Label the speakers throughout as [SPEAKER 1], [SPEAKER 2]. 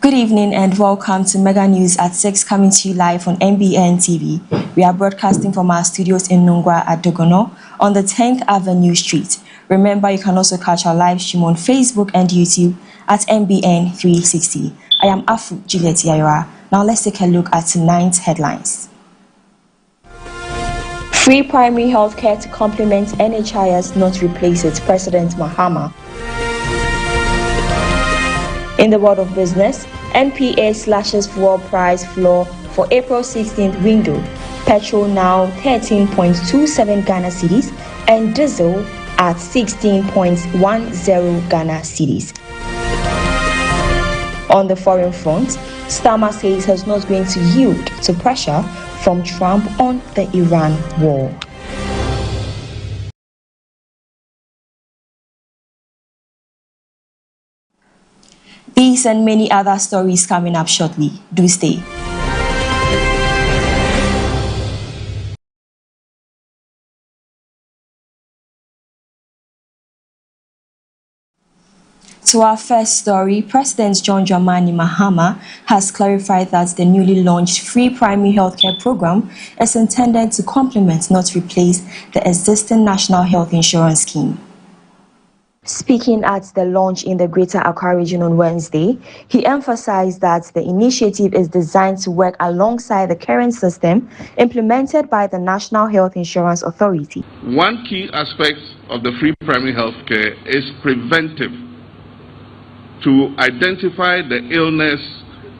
[SPEAKER 1] Good evening and welcome to Mega News at 6, coming to you live on MBN TV. We are broadcasting from our studios in Nungwa at Dogono on the 10th Avenue Street. Remember, you can also catch our live stream on Facebook and YouTube at MBN 360. I am Afu Juliet Yaira. Now let's take a look at tonight's headlines. Free primary healthcare to complement NHIS, not replace it, President Mahama. In the world of business, NPA slashes fuel price floor for April 16th window. Petrol now 13.27 Ghana cedis and diesel at 16.10 Ghana cedis. On the foreign front, Starmer says he's not going to yield to pressure from Trump on the Iran war. These and many other stories coming up shortly. Do stay. To our first story, President John Dramani Mahama has clarified that the newly launched free primary healthcare program is intended to complement, not replace, the existing national health insurance scheme. Speaking at the launch in the Greater Accra region on Wednesday, he emphasized that the initiative is designed to work alongside the current system implemented by the National Health Insurance Authority.
[SPEAKER 2] One key aspect of the free primary health care is preventive, to identify the illness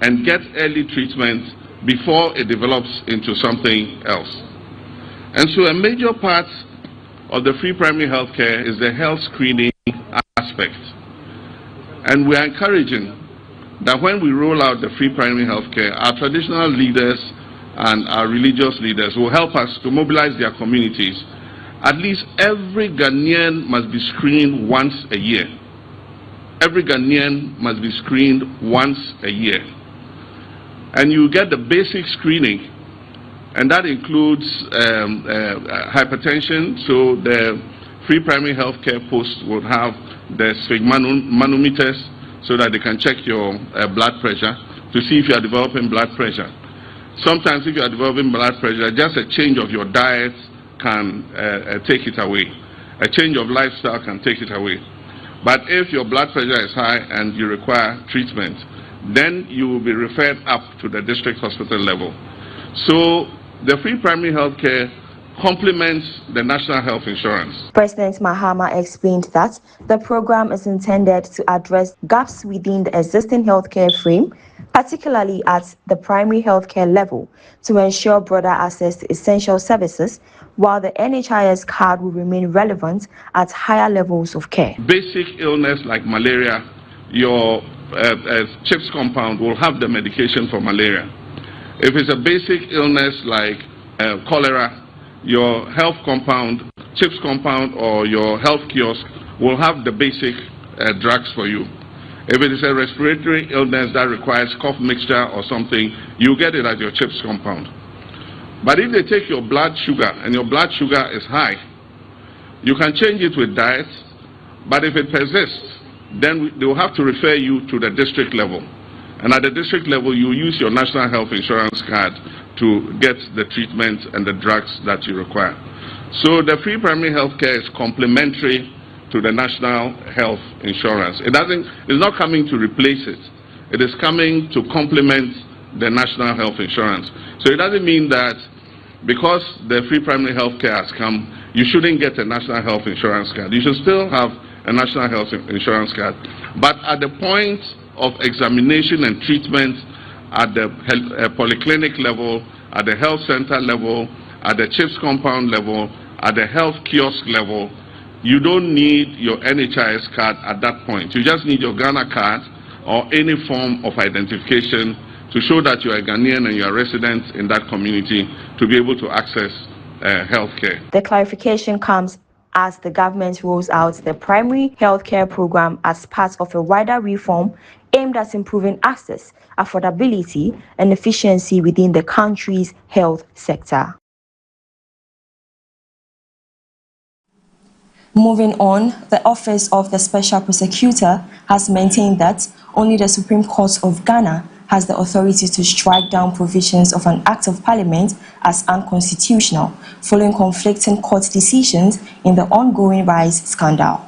[SPEAKER 2] and get early treatment before it develops into something else. And so a major part of the free primary health care is the health screening aspect. And we are encouraging that when we roll out the free primary health care, our traditional leaders and our religious leaders will help us to mobilize their communities. At least every Ghanaian must be screened once a year. Every Ghanaian must be screened once a year. And you get the basic screening, and that includes hypertension. So the free primary health care posts will have the sphygmomanometers so that they can check your blood pressure to see if you are developing blood pressure. Sometimes if you are developing blood pressure, just a change of your diet can take it away. A change of lifestyle can take it away. But if your blood pressure is high and you require treatment, then you will be referred up to the district hospital level. So the free primary health care complements the national health insurance.
[SPEAKER 1] President Mahama explained that the program is intended to address gaps within the existing healthcare frame, particularly at the primary healthcare level, to ensure broader access to essential services, while the NHIS card will remain relevant at higher levels of care.
[SPEAKER 2] Basic illness like malaria, your CHIPS compound will have the medication for malaria. If it's a basic illness like cholera, your health compound, CHIPS compound, or your health kiosk will have the basic drugs for you. If it is a respiratory illness that requires cough mixture or something, you get it at your CHIPS compound. But if they take your blood sugar and your blood sugar is high, you can change it with diet, but if it persists, then they will have to refer you to the district level. And at the district level, you use your national health insurance card to get the treatment and the drugs that you require. So the free primary health care is complementary to the national health insurance. It's not coming to replace it. It is coming to complement the national health insurance. So it doesn't mean that because the free primary health care has come, you shouldn't get a national health insurance card. You should still have a national health insurance card. But at the point of examination and treatment at the polyclinic level, at the health center level, at the CHIPS compound level, at the health kiosk level, you don't need your NHIS card at that point. You just need your Ghana card or any form of identification to show that you are a Ghanaian and you are a resident in that community to be able to access health care.
[SPEAKER 1] The clarification comes as the government rolls out the primary healthcare program as part of a wider reform aimed at improving access, affordability, and efficiency within the country's health sector. Moving on, the Office of the Special Prosecutor has maintained that only the Supreme Court of Ghana has the authority to strike down provisions of an Act of Parliament as unconstitutional, following conflicting court decisions in the ongoing Rice scandal.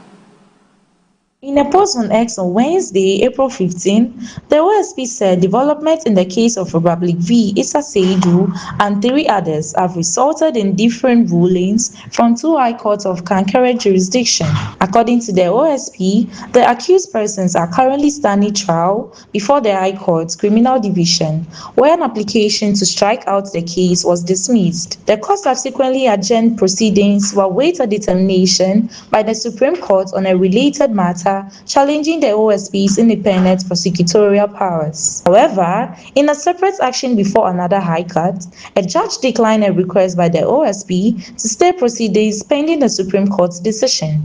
[SPEAKER 3] In a post on X on Wednesday, April 15, the OSP said developments in the case of Republic v. Issa Seidu and 3 others have resulted in different rulings from 2 high courts of concurrent jurisdiction. According to the OSP, the accused persons are currently standing trial before the High Court's Criminal Division, where an application to strike out the case was dismissed. The court subsequently adjourned proceedings to await a determination by the Supreme Court on a related matter challenging the OSP's independent prosecutorial powers. However, in a separate action before another high court, a judge declined a request by the OSP to stay proceedings pending the Supreme Court's decision.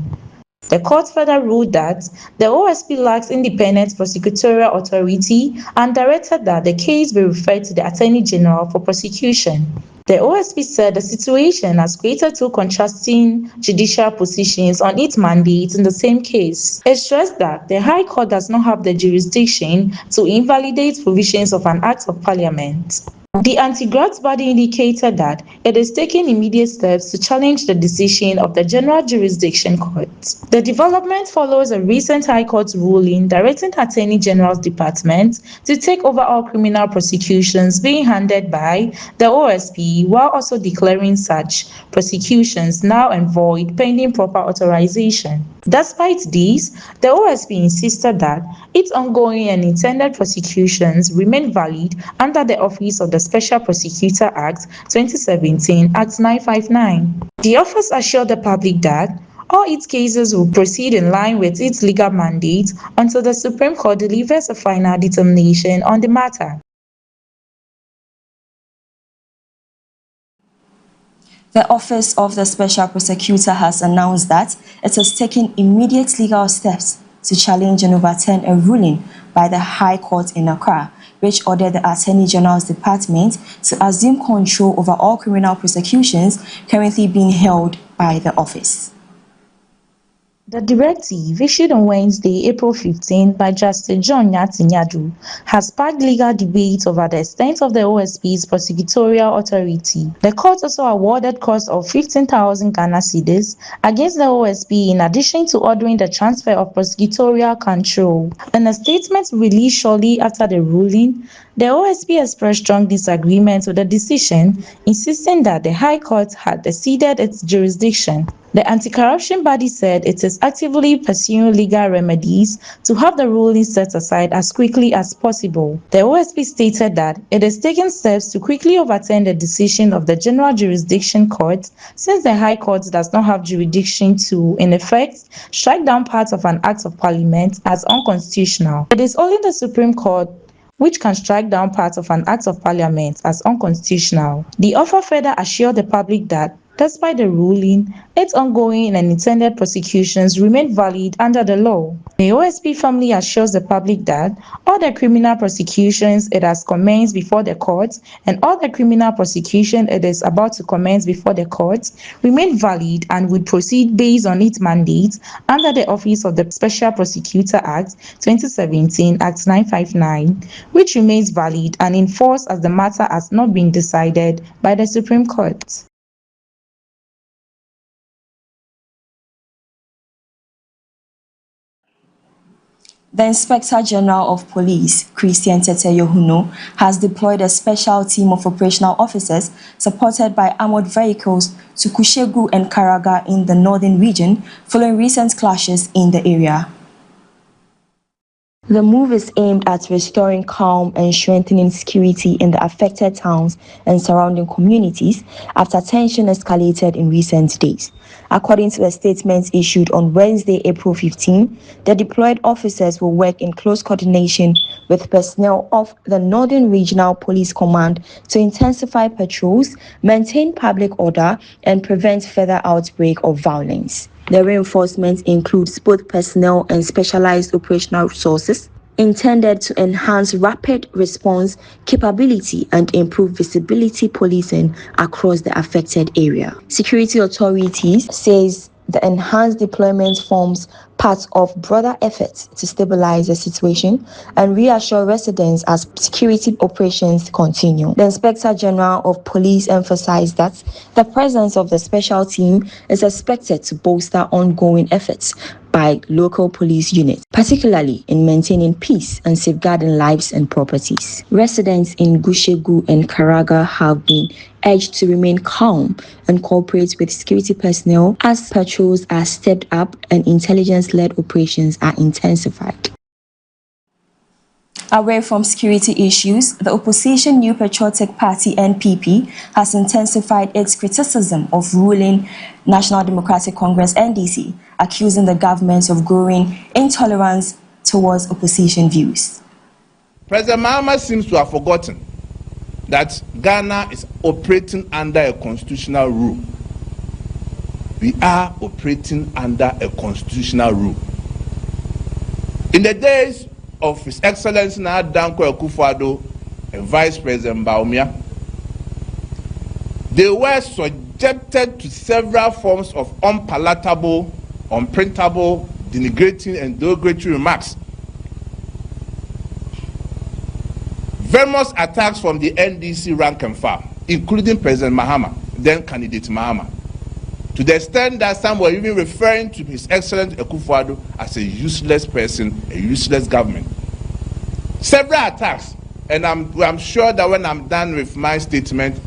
[SPEAKER 3] The court further ruled that the OSP lacks independent prosecutorial authority and directed that the case be referred to the Attorney General for prosecution. The OSP said the situation has created 2 contrasting judicial positions on its mandate in the same case. It stressed that the High Court does not have the jurisdiction to invalidate provisions of an Act of Parliament. The anti-graft body indicated that it is taking immediate steps to challenge the decision of the General Jurisdiction Court. The development follows a recent High Court ruling directing the Attorney General's Department to take over all criminal prosecutions being handled by the OSP, while also declaring such prosecutions null and void pending proper authorization. Despite this, the OSP insisted that its ongoing and intended prosecutions remain valid under the Office of the Special Prosecutor Act 2017, Act 959. The office assured the public that all its cases will proceed in line with its legal mandate until the Supreme Court delivers a final determination on the matter.
[SPEAKER 1] The Office of the Special Prosecutor has announced that it is taking immediate legal steps to challenge and overturn a ruling by the High Court in Accra, which ordered the Attorney General's Department to assume control over all criminal prosecutions currently being held by the office.
[SPEAKER 3] The directive, issued on Wednesday, April 15, by Justice John Nyati Nyadu, has sparked legal debate over the extent of the OSP's prosecutorial authority. The court also awarded costs of 15,000 Ghana cedis against the OSP in addition to ordering the transfer of prosecutorial control. In a statement released shortly after the ruling, the OSP expressed strong disagreement with the decision, insisting that the High Court had exceeded its jurisdiction. The anti-corruption body said it is actively pursuing legal remedies to have the ruling set aside as quickly as possible. The OSP stated that it is taking steps to quickly overturn the decision of the General Jurisdiction Court, since the High Court does not have jurisdiction to, in effect, strike down parts of an Act of Parliament as unconstitutional. It is only the Supreme Court which can strike down parts of an Act of Parliament as unconstitutional. The offer further assured the public that, despite the ruling, its ongoing and intended prosecutions remain valid under the law. The OSP firmly assures the public that all the criminal prosecutions it has commenced before the courts and all the criminal prosecution it is about to commence before the courts remain valid and will proceed based on its mandate under the Office of the Special Prosecutor Act 2017, Act 959, which remains valid and in force as the matter has not been decided by the Supreme Court.
[SPEAKER 1] The Inspector General of Police, Christian Tete Yohuno, has deployed a special team of operational officers supported by armored vehicles to Kushegu and Karaga in the northern region following recent clashes in the area. The move is aimed at restoring calm and strengthening security in the affected towns and surrounding communities after tension escalated in recent days. According to a statement issued on Wednesday, April 15, the deployed officers will work in close coordination with personnel of the Northern Regional Police Command to intensify patrols, maintain public order, and prevent further outbreak of violence. The reinforcements includes both personnel and specialized operational resources intended to enhance rapid response capability and improve visibility policing across the affected area. Security authorities says The enhanced deployment forms part of broader efforts to stabilize the situation and reassure residents as security operations continue. The Inspector General of Police emphasized that the presence of the special team is expected to bolster ongoing efforts by local police units, particularly in maintaining peace and safeguarding lives and properties. Residents in Gushegu and Karaga have been urged to remain calm and cooperate with security personnel as patrols are stepped up and intelligence-led operations are intensified. Away from security issues, the opposition New Patriotic Party (NPP) has intensified its criticism of ruling National Democratic Congress (NDC), accusing the government of growing intolerance towards opposition views.
[SPEAKER 4] President Mahama seems to have forgotten that Ghana is operating under a constitutional rule. We are operating under a constitutional rule. In the days of His Excellency Danko Akufo-Addo and Vice President Bawumia, they were subjected to several forms of unpalatable, unprintable, denigrating and derogatory remarks. Various attacks from the NDC rank and file, including President Mahama, then candidate Mahama, to the extent that some were even referring to His Excellency Akufo-Addo as a useless person, a useless government. Several attacks, and I'm sure that when I'm done with my statement,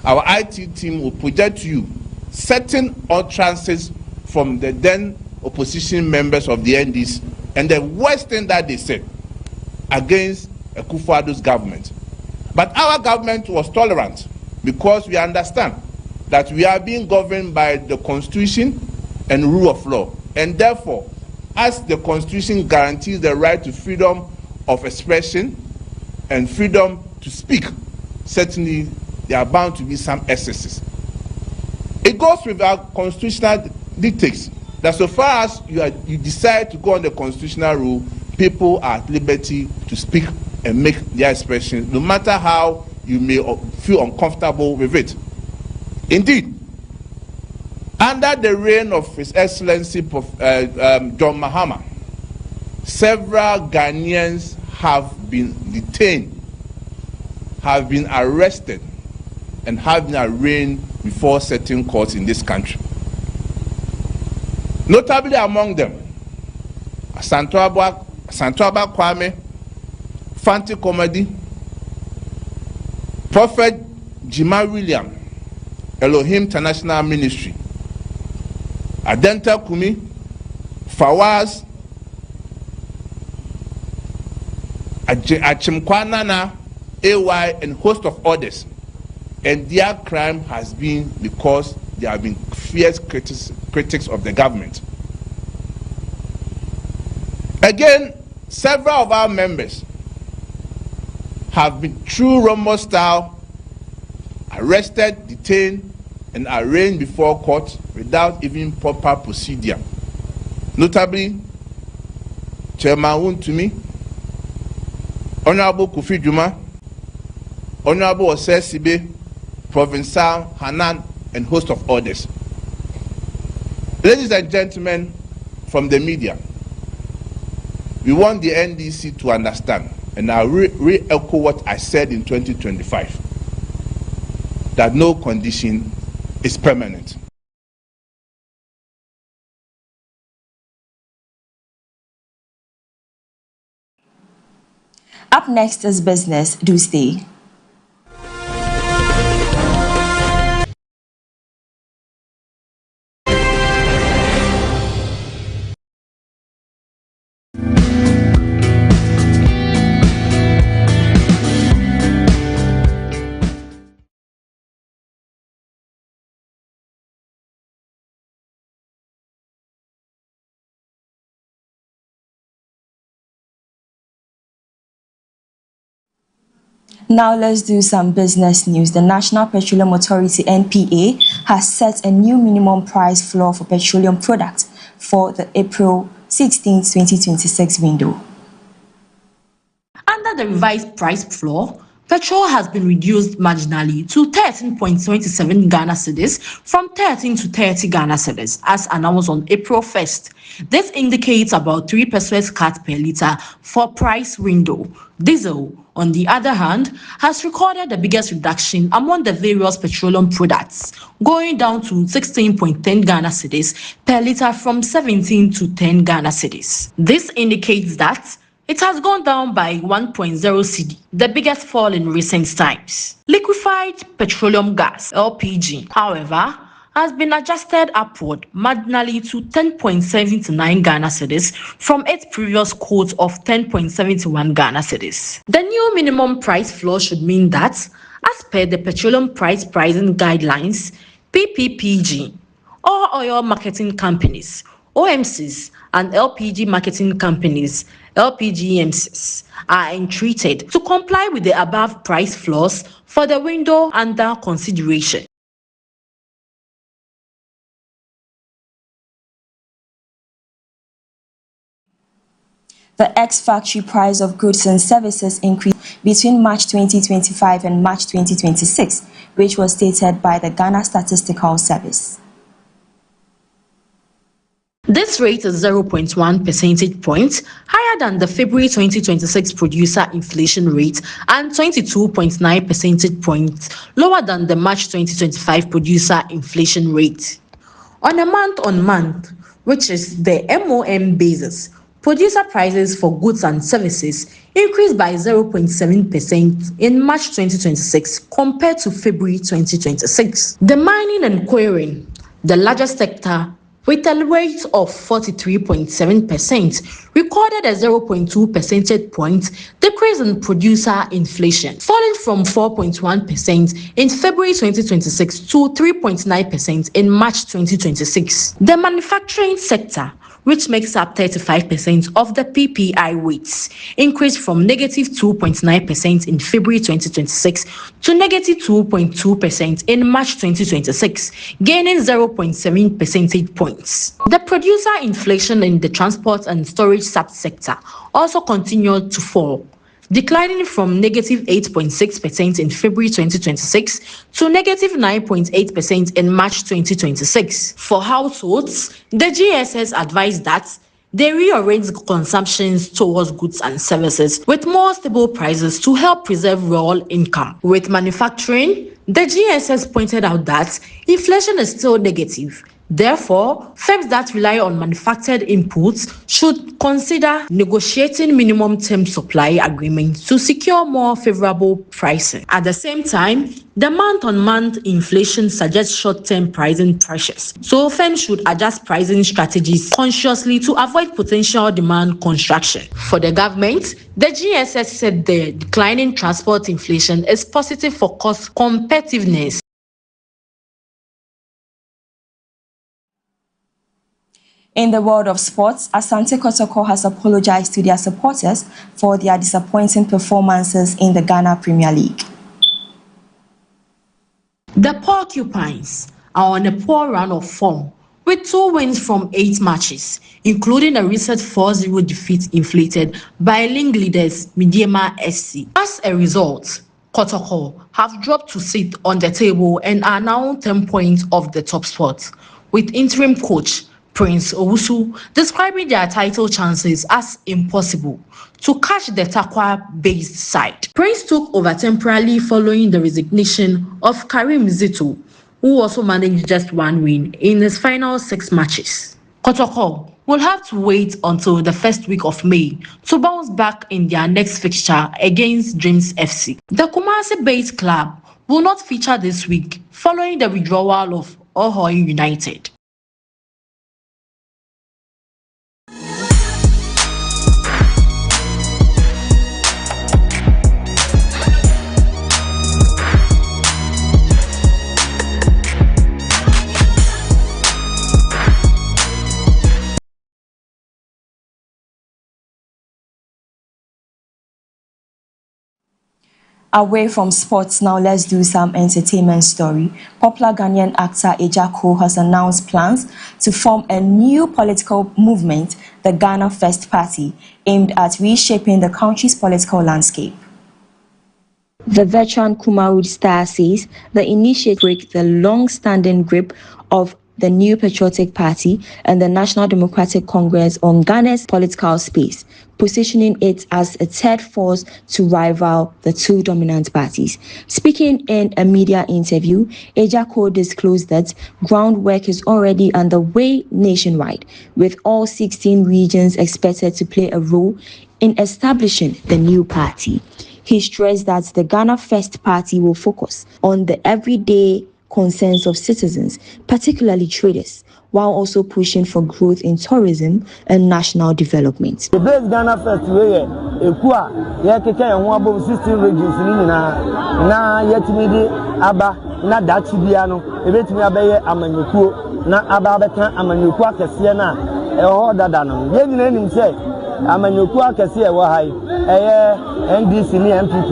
[SPEAKER 4] our IT team will project to you certain utterances from the then opposition members of the NDC and the worst thing that they said against Akufo-Addo's government. But our government was tolerant because we understand that we are being governed by the Constitution and rule of law. And therefore, as the Constitution guarantees the right to freedom of expression and freedom to speak, certainly there are bound to be some excesses. It goes with our constitutional dictates that so far as you decide to go on the constitutional rule, people are at liberty to speak and make their expression, no matter how you may feel uncomfortable with it. Indeed, under the reign of His Excellency John Mahama, several Ghanaians have been detained, have been arrested, and have been arraigned before certain courts in this country. Notably among them, Asantewaa Kwame, Fanti Komedi, Prophet Jima William, Elohim International Ministry, Adenta Kumi, Fawaz, Achimkwanana, AY, and host of others. And their crime has been because they have been fierce critics of the government. Again, several of our members have been, through Rumble style, arrested, detained, and arraigned before court without even proper procedure. Notably, Chairman Wontumi, Honorable Kofi Juma, Honorable Osei Sibe, Provincial Hanan, and host of others. Ladies and gentlemen from the media, we want the NDC to understand, and I'll re-echo what I said in 2025, that no condition is permanent.
[SPEAKER 1] Up next is business. Do stay. Now let's do some business news. The National Petroleum Authority (NPA) has set a new minimum price floor for petroleum products for the April 16, 2026 window.
[SPEAKER 5] Under the revised price floor, Petrol has been reduced marginally to 13.27 Ghana cedis from 13 to 30 Ghana cedis as announced on April 1st. This indicates about 3 pesos cut per litre for price window. Diesel, on the other hand, has recorded the biggest reduction among the various petroleum products, going down to 16.10 Ghana cedis per litre from 17 to 10 Ghana cedis. This indicates that it has gone down by 1.0 cedi, the biggest fall in recent times. Liquefied petroleum gas, LPG, however, has been adjusted upward marginally to 10.79 Ghana cedis from its previous quote of 10.71 Ghana cedis. The new minimum price floor should mean that, as per the Petroleum Price Pricing Guidelines, PPPG, all oil marketing companies, OMCs, and LPG marketing companies, LPGMCs, are entreated to comply with the above price floors for the window under consideration.
[SPEAKER 1] The ex-factory price of goods and services increased between March 2025 and March 2026, which was stated by the Ghana Statistical Service.
[SPEAKER 5] This rate is 0.1 percentage points higher than the February 2026 producer inflation rate and 22.9 percentage points lower than the March 2025 producer inflation rate. On a month-on-month, which is the MOM basis, producer prices for goods and services increased by 0.7% in March 2026 compared to February 2026. The mining and quarrying, the largest sector, with a rate of 43.7%, recorded a 0.2 percentage point decrease in producer inflation, falling from 4.1% in February 2026 to 3.9% in March 2026. The manufacturing sector, which makes up 35% of the PPI weights, increased from negative 2.9% in February 2026 to negative 2.2% in March 2026, gaining 0.7 percentage points. The producer inflation in the transport and storage subsector also continued to fall, declining from negative 8.6% in February 2026 to negative 9.8% in March 2026. For households, the GSS advised that they rearrange consumptions towards goods and services with more stable prices to help preserve real income. With manufacturing, the GSS pointed out that inflation is still negative. Therefore, firms that rely on manufactured inputs should consider negotiating minimum term supply agreements to secure more favorable pricing. At the same time, the month-on-month inflation suggests short-term pricing pressures, so firms should adjust pricing strategies consciously to avoid potential demand contraction. For the government, the GSS said the declining transport inflation is positive for cost competitiveness.
[SPEAKER 1] In the world of sports, Asante Kotoko has apologized to their supporters for their disappointing performances in the Ghana Premier League.
[SPEAKER 5] The Porcupines are on a poor run of form, with 2 wins from 8 matches, including a recent 4-0 defeat inflated by league leaders Midiema SC. As a result, Kotoko have dropped to sit on the table and are now 10 points off the top spot, with interim coach Prince Owusu describing their title chances as impossible to catch the Takwa-based side. Prince took over temporarily following the resignation of Karim Zito, who also managed just 1 win in his final 6 matches. Kotoko will have to wait until the first week of May to bounce back in their next fixture against Dreams FC. The Kumasi-based club will not feature this week following the withdrawal of Ahoy United.
[SPEAKER 1] Away from sports now, let's do some entertainment story. Popular Ghanaian actor Ejako has announced plans to form a new political movement, the Ghana First Party, aimed at reshaping the country's political landscape. The veteran Kumawood star says the initiative breaks the long-standing grip of the New Patriotic Party and the National Democratic Congress on Ghana's political space, positioning it as a third force to rival the two dominant parties. Speaking in a media interview, Ejako disclosed that groundwork is already underway nationwide, with all 16 regions expected to play a role in establishing the new party. He stressed that the Ghana First Party will focus on the everyday concerns of citizens, particularly traders, while also pushing for growth in tourism and national development.
[SPEAKER 6] The base Ghana First way, Ekua, Yakeka and Wabo 16 regions in na Yetimidi, Aba, na Dachibiano, Ebetimi Abaye, Amanyuku, na Ababeta, Amanyukua Kasiana, Ehodadano. Yen name say, Amanyukua Kasia Wahai, NDC ni MPP.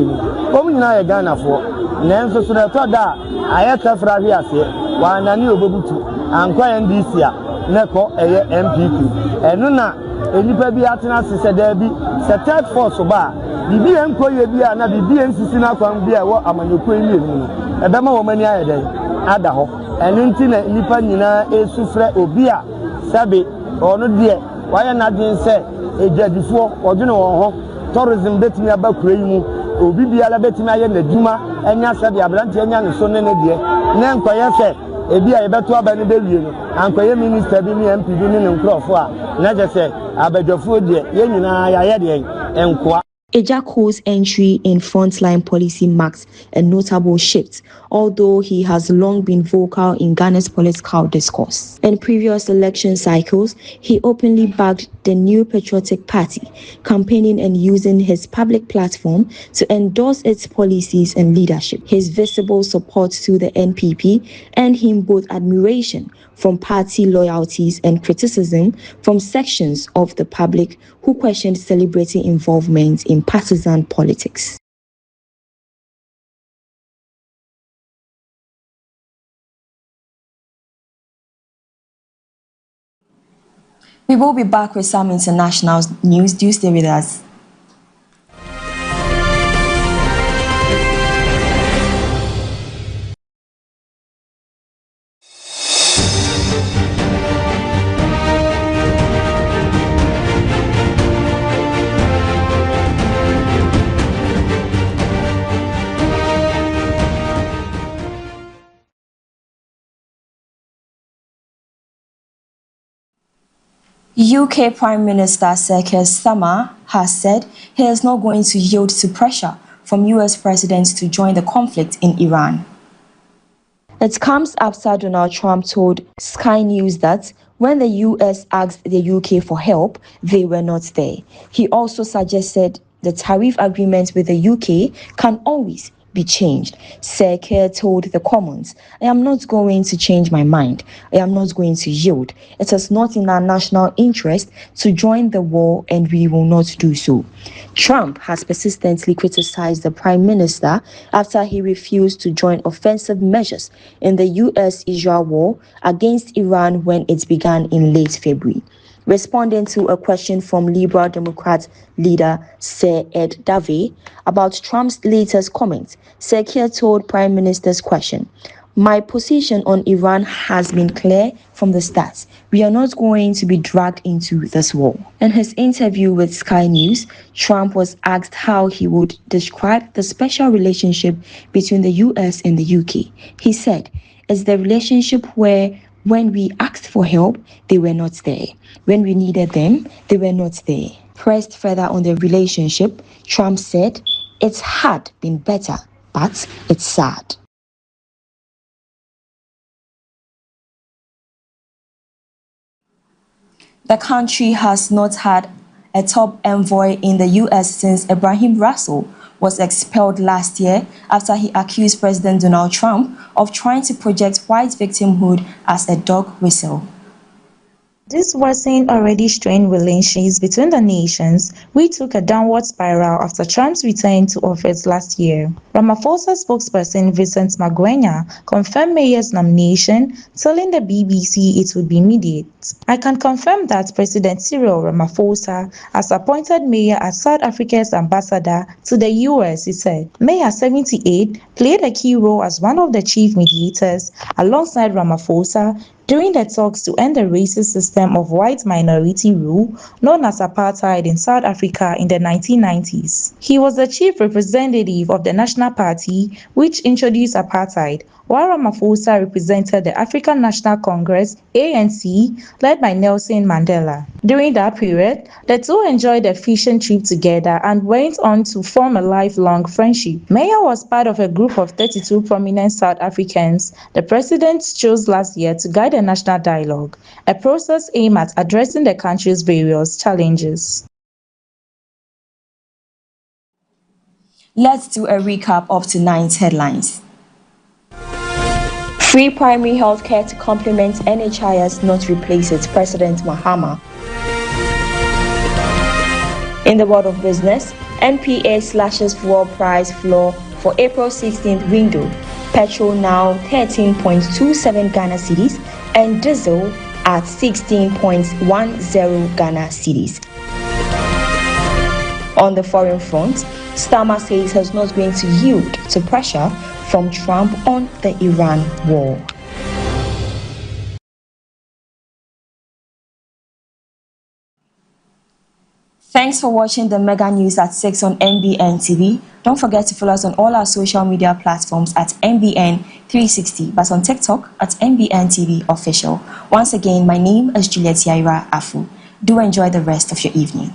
[SPEAKER 6] Omina Ghana for Nanso Sunatoda, Ayata Fraviase, Wanani Obutu, Anko NDC, Neko MPP. Enuna, Elipa Biatina Sisadebi, Satat Force Oba, Bibi Enko Yebia, na Bibi Ensisina Kwambia, what Amanyuku in Adama Womania Adaho, and Intina Lipa Nina, a Sufre Obia, Sabi, or no dear, why not being said, a judge before, or you know, tourism betting about Kremu. Obi biara betimi aye na duma enya sabe abrante enya ne so ne de na nkoye se ebi a yebeto aba ne bewie no ankoye minister bi ni MP bi ni nkrofo a na je se abadwafo de ye nyina ya de enkoa.
[SPEAKER 1] Ejako's entry in frontline policy marks a notable shift, although he has long been vocal in Ghana's political discourse. In previous election cycles, he openly backed the New Patriotic Party, campaigning and using his public platform to endorse its policies and leadership. His visible support to the NPP earned him both admiration from party loyalties and criticism from sections of the public who questioned celebrity involvement in partisan politics. We will be back with some international news. Do stay with us. UK Prime Minister Sir Keir Starmer has said he is not going to yield to pressure from US President to join the conflict in Iran. It comes after Donald Trump told Sky News that when the US asked the UK for help, they were not there. He also suggested the tariff agreement with the UK can always be changed. Sir Keir told the Commons, "I am not going to change my mind. I am not going to yield. It is not in our national interest to join the war and we will not do so." Trump has persistently criticized the Prime Minister after he refused to join offensive measures in the US-Israel war against Iran when it began in late February. Responding to a question from Liberal Democrat leader Sir Ed Davey about Trump's latest comments, Sir Keir told Prime Minister's question, "My position on Iran has been clear from the start. We are not going to be dragged into this war." In his interview with Sky News, Trump was asked how he would describe the special relationship between the US and the UK. He said, "It's the relationship where when we asked for help, they were not there. When we needed them, they were not there." Pressed further on the relationship, Trump said, "It had been better, but it's sad." The country has not had a top envoy in the US since Ebrahim Rasool was expelled last year after he accused President Donald Trump of trying to project white victimhood as a dog whistle.
[SPEAKER 3] This worsened already strained relations between the nations, which took a downward spiral after Trump's return to office last year. Ramaphosa spokesperson Vincent Magwenya confirmed Mayer's nomination, telling the BBC it would be immediate. "I can confirm that President Cyril Ramaphosa has appointed Mayer as South Africa's ambassador to the US," he said. Mayer, 78, played a key role as one of the chief mediators alongside Ramaphosa during the talks to end the racist system of white minority rule known as apartheid in South Africa in the 1990s. He was the chief representative of the National Party, which introduced apartheid, while Ramaphosa represented the African National Congress, ANC, led by Nelson Mandela. During that period, the two enjoyed a fishing trip together and went on to form a lifelong friendship. Mayer was part of a group of 32 prominent South Africans the president chose last year to guide the national dialogue, a process aimed at addressing the country's various challenges.
[SPEAKER 1] Let's do a recap of tonight's headlines. Free primary healthcare to complement NHIS, not replace it, President Mahama. In the world of business, NPA slashes fuel price floor for April 16th window. Petrol now 13.27 Ghana cedis and diesel at 16.10 Ghana cedis. On the foreign front, Starmer says he's not going to yield to pressure from Trump on the Iran war. Thanks for watching the Mega News at 6 on MBN TV. Don't forget to follow us on all our social media platforms at MBN 360, but on TikTok at MBN TV Official. Once again, my name is Juliet Yaira Afu. Do enjoy the rest of your evening.